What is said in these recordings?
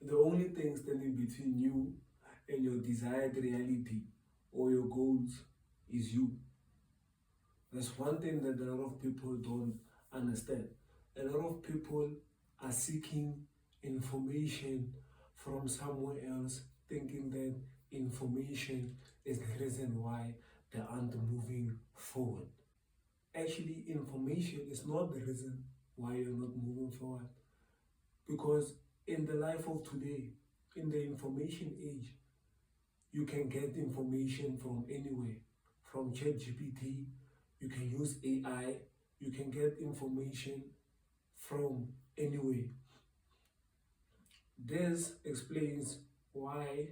The only thing standing between you and your desired reality or your goals is you. That's one thing that a lot of people don't understand. A lot of people are seeking information from somewhere else, thinking that information is the reason why they aren't moving forward. Actually, information is not the reason why you're not moving forward. Because in the life of today, in the information age, you can get information from anywhere. From ChatGPT, you can use AI, you can get information from anywhere. This explains why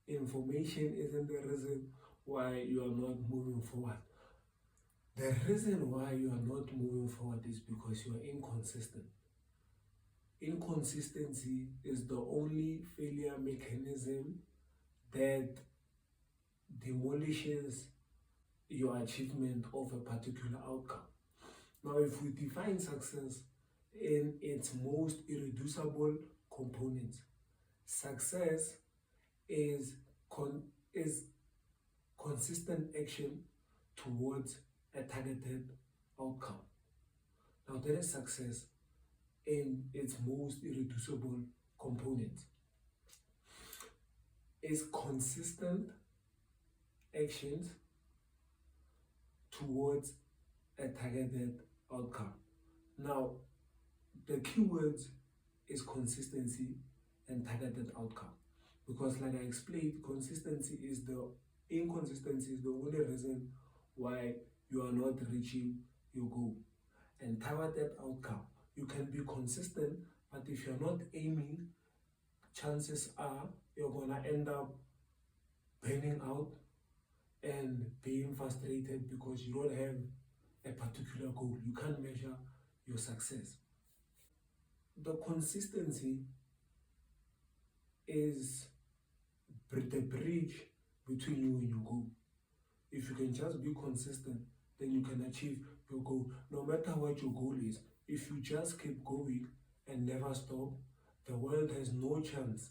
information isn't the reason why you are not moving forward. The reason why you are not moving forward is because you are inconsistent. Inconsistency is the only failure mechanism that demolishes your achievement of a particular outcome. Now, if we define success in its most irreducible components, success is, is consistent action towards a targeted outcome. Now, that is success in its most irreducible components. Is consistent actions towards a targeted outcome. Now, the keywords is consistency and targeted outcome. Because like I explained, inconsistency is the only reason why you are not reaching your goal. And targeted outcome, you can be consistent, but if you're not aiming, chances are you're gonna end up burning out and being frustrated because you don't have a particular goal. You can't measure your success. The consistency is the bridge between you and your goal. If you can just be consistent, then you can achieve your goal. No matter what your goal is, if you just keep going and never stop, the world has no chance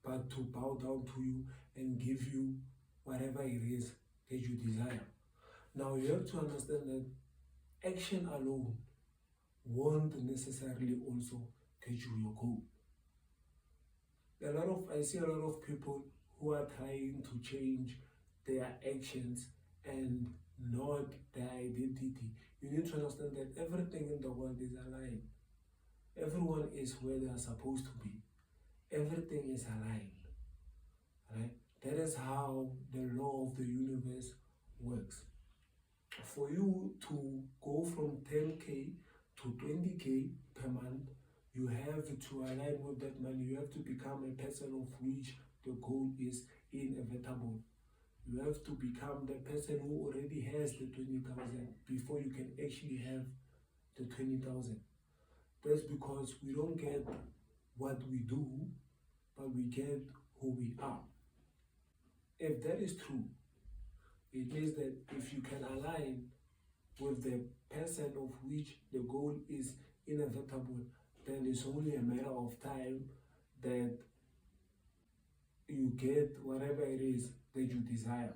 but to bow down to you and give you whatever it is that you desire. Now you have to understand that action alone won't necessarily also get you your goal. I see a lot of people who are trying to change their actions and not their identity. You need to understand that everything in the world is aligned. Everyone is where they are supposed to be. Everything is aligned. Right? That is how the law of the universe works. For you to go from 10K to 20K per month, you have to align with that money. You have to become a person of which the goal is inevitable. You have to become the person who already has the 20,000 before you can actually have the 20,000. That's because we don't get what we do, but we get who we are. If that is true, it means that if you can align with the person of which the goal is inevitable, then it's only a matter of time that you get whatever it is that you desire.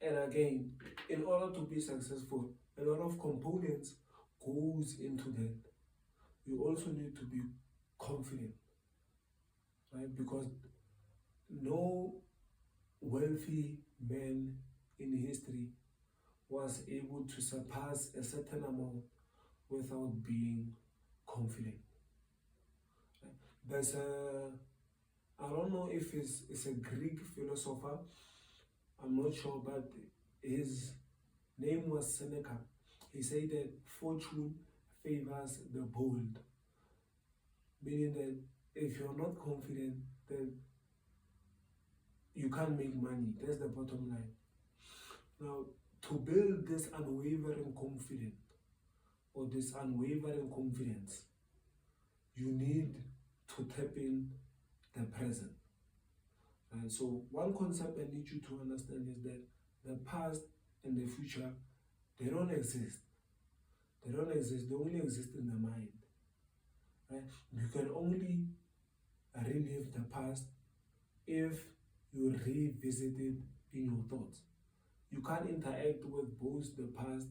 And again, in order to be successful, a lot of components goes into that. You also need to be confident, right? Because no wealthy man in history was able to surpass a certain amount without being confident. There's I don't know if it's a Greek philosopher, I'm not sure, but his name was Seneca. He said that fortune favors the bold, meaning that if you're not confident, then you can't make money. That's the bottom line. Now, to build this unwavering confidence or this unwavering confidence, you need to tap in the present. And so one concept I need you to understand is that the past and the future, they don't exist. They don't exist. They only exist in the mind. right? You can only relive the past if you revisit it in your thoughts. You can't interact with both the past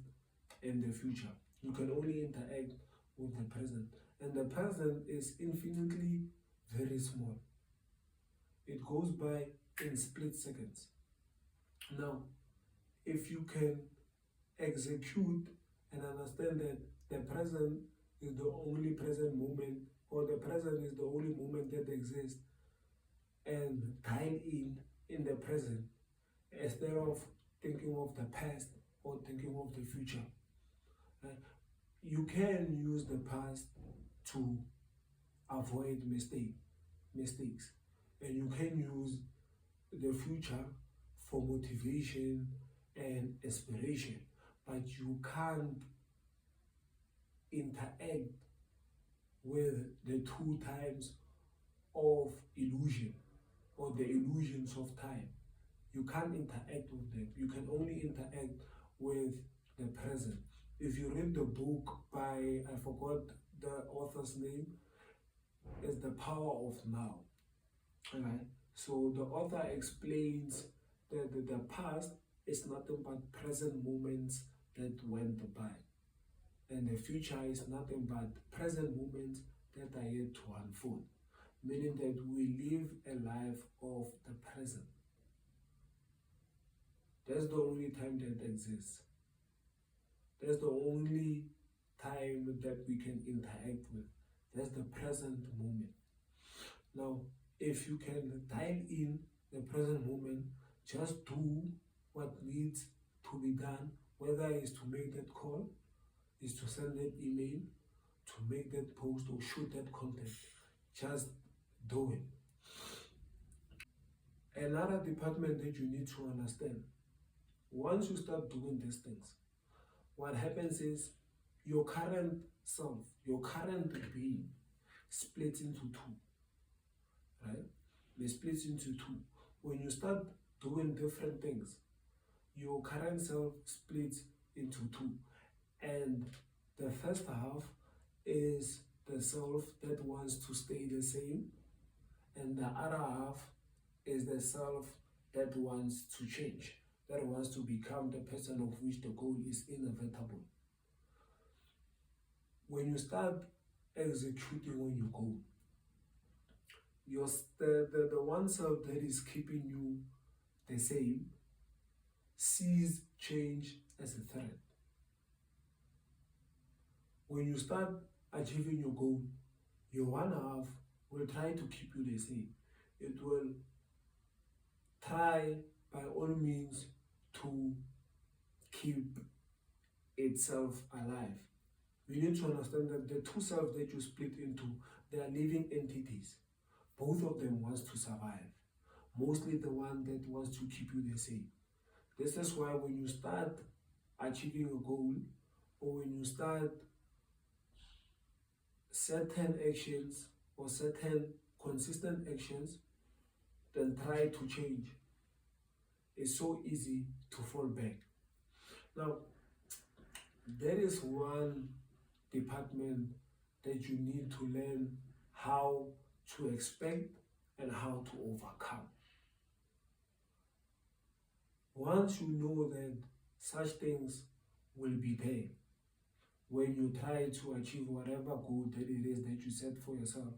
and the future. You can only interact with the present. And the present is infinitely very small. It goes by in split seconds. Now, if you can execute and understand that the present is the only present moment, or the present is the only moment that exists, and dial in the present instead of thinking of the past or thinking of the future. Right? You can use the past to avoid mistakes, and you can use the future for motivation and inspiration, but you can't interact with the two times of illusion or the illusions of time. You can't interact with them. You can only interact with the present. If you read the book by, I forgot the author's name, it's The Power of Now. Right? So the author explains that the past is nothing but present moments that went by. And the future is nothing but present moments that are yet to unfold. Meaning that we live a life of the present. That's the only time that exists. That's the only time that we can interact with. That's the present moment. Now, if you can dial in the present moment, just do what needs to be done, whether it's to make that call, is to send that email, to make that post or shoot that content. Just do it. Another department that you need to understand, once you start doing these things, what happens is your current self, your current being splits into two, right? They split into two. When you start doing different things, your current self splits into two. And the first half is the self that wants to stay the same, and the other half is the self that wants to change, that wants to become the person of which the goal is inevitable. When you start executing on your goal, the one self that is keeping you the same sees change as a threat. When you start achieving your goal, your one half will try to keep you the same. It will try by all means to keep itself alive. You need to understand that the two selves that you split into, they are living entities. Both of them wants to survive. Mostly the one that wants to keep you the same. This is why when you start achieving a goal, or when you start certain actions or certain consistent actions, then try to change. It's so easy to fall back. Now, there is one department that you need to learn how to expect and how to overcome. Once you know that such things will be there when you try to achieve whatever goal that it is that you set for yourself,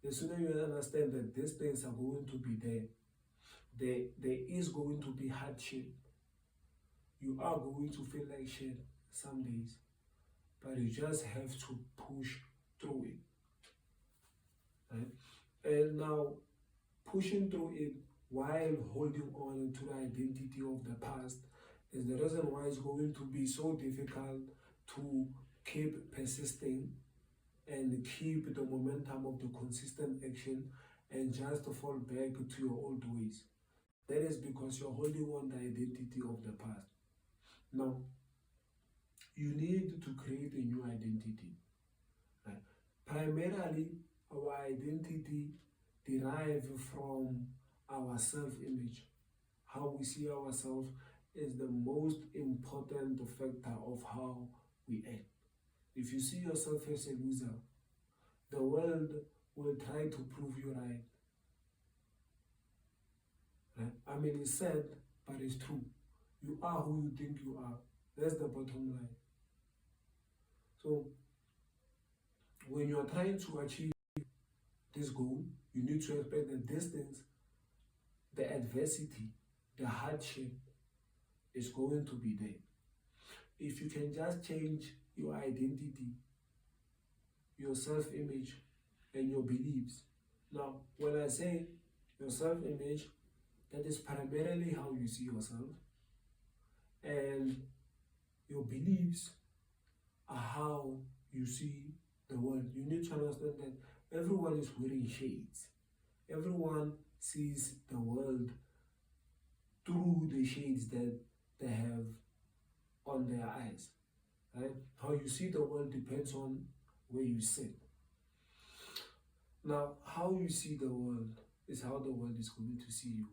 the sooner you understand that these things are going to be there is going to be hardship. You are going to feel like shit some days, but you just have to push through it. Right? And now, pushing through it while holding on to the identity of the past is the reason why it's going to be so difficult to keep persisting and keep the momentum of the consistent action and just fall back to your old ways. That is because you're holding on the identity of the past. Now, you need to create a new identity. Right? Primarily, our identity derives from our self-image. How we see ourselves is the most important factor of how we act. If you see yourself as a loser, The world will try to prove you right. Right? I mean, it's sad, but it's true. You are who you think you are. That's the bottom line. So, when you are trying to achieve this goal, you need to expect the distance, the adversity, the hardship is going to be there. If you can just change your identity, your self image, and your beliefs. Now, when I say your self image, that is primarily how you see yourself, and your beliefs are how you see the world. You need to understand that everyone is wearing shades. Everyone sees the world through the shades that they have on their eyes. Right? How you see the world depends on where you sit. Now, how you see the world is how the world is going to see you.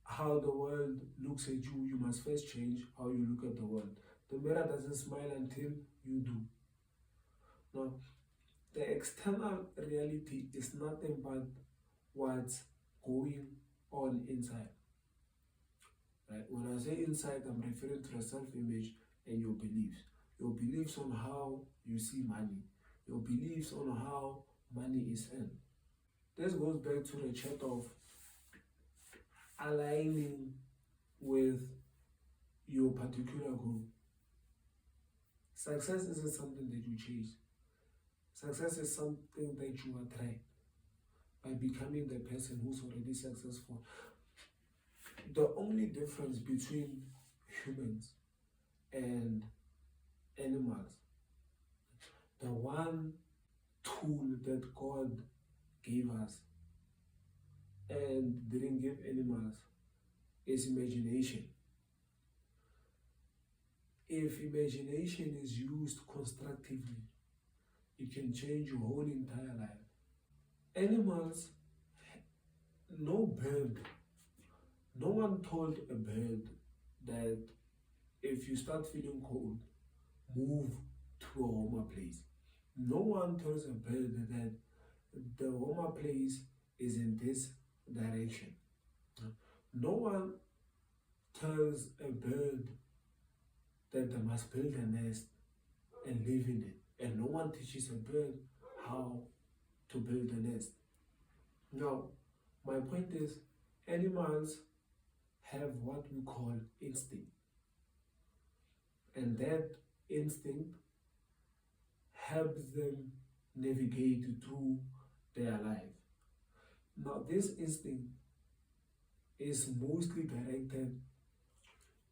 How the world looks at you, you must first change how you look at the world. The mirror doesn't smile until you do. Now, the external reality is nothing but what's going on inside. Right? When I say inside, I'm referring to the self-image and your beliefs. Your beliefs on how you see money. Your beliefs on how money is earned. This goes back to the chat of aligning with your particular goal. Success isn't something that you chase. Success is something that you attract by becoming the person who's already successful. The only difference between humans and animals, the one tool that God gave us and didn't give animals, is imagination. If imagination is used constructively, it can change your whole entire life. Animals, no bird, no one told a bird that if you start feeling cold, move to a warmer place. No one tells a bird that the warmer place is in this direction. No one tells a bird that they must build a nest and live in it. And no one teaches a bird how to build a nest. Now, my point is, animals have what we call instinct. And that instinct helps them navigate through their life. Now, this instinct is mostly directed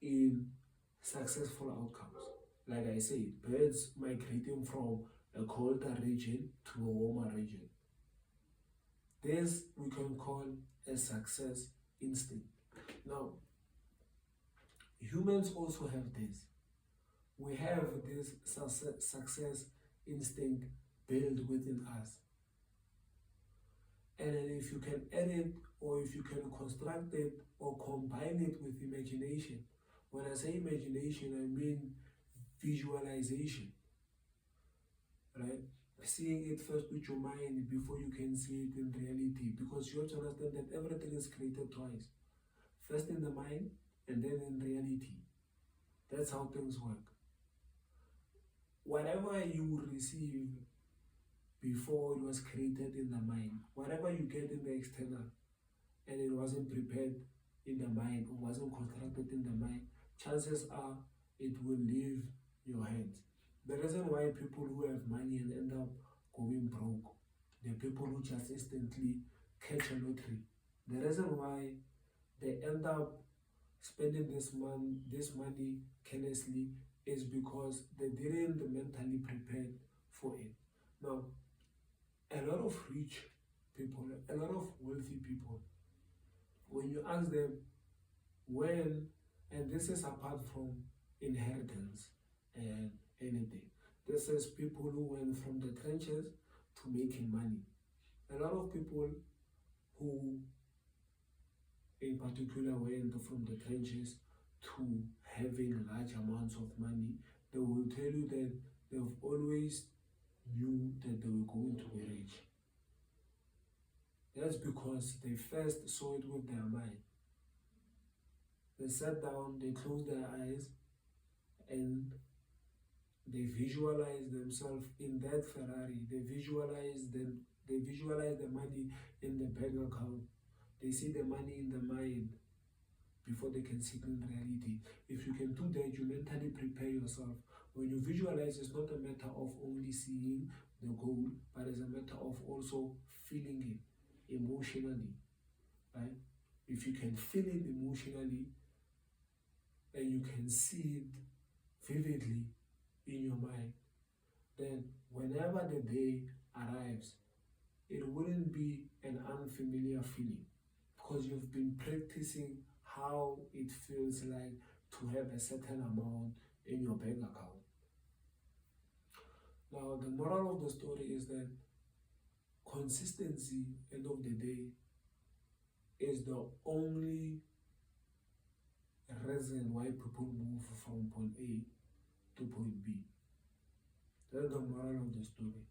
in successful outcomes. Like I said, birds migrating from a colder region to a warmer region. This we can call a success instinct. Now, humans also have this. We have this success instinct built within us. And then if you can add it, or if you can construct it or combine it with imagination. When I say imagination, I mean visualization, right? Seeing it first with your mind before you can see it in reality, because you have to understand that everything is created twice. First in the mind and then in reality. That's how things work. Whatever you receive before it was created in the mind, whatever you get in the external and it wasn't prepared in the mind or wasn't constructed in the mind, chances are it will leave your hands. The reason why people who have money and end up going broke, the people who just instantly catch a lottery, the reason why they end up spending this money carelessly is because they didn't mentally prepare for it. Now, a lot of rich people, a lot of wealthy people, when you ask them when, and this is apart from inheritance and anything, this is people who went from the trenches to making money. A lot of people who in particular went from the trenches to having large amounts of money, they will tell you that they've always knew that they were going to be rich. That's because they first saw it with their mind. They sat down, they closed their eyes, and they visualized themselves in that Ferrari. They visualize the money in the bank account. They see the money in the mind before they can see it in reality. If you can do that, you mentally prepare yourself. When you visualize, it's not a matter of only seeing the goal, but it's a matter of also feeling it emotionally, right? If you can feel it emotionally and you can see it vividly in your mind, then whenever the day arrives, it wouldn't be an unfamiliar feeling because you've been practicing how it feels like to have a certain amount in your bank account. Now, the moral of the story is that consistency, end of the day, is the only reason why people move from point A to point B. That's the moral of the story.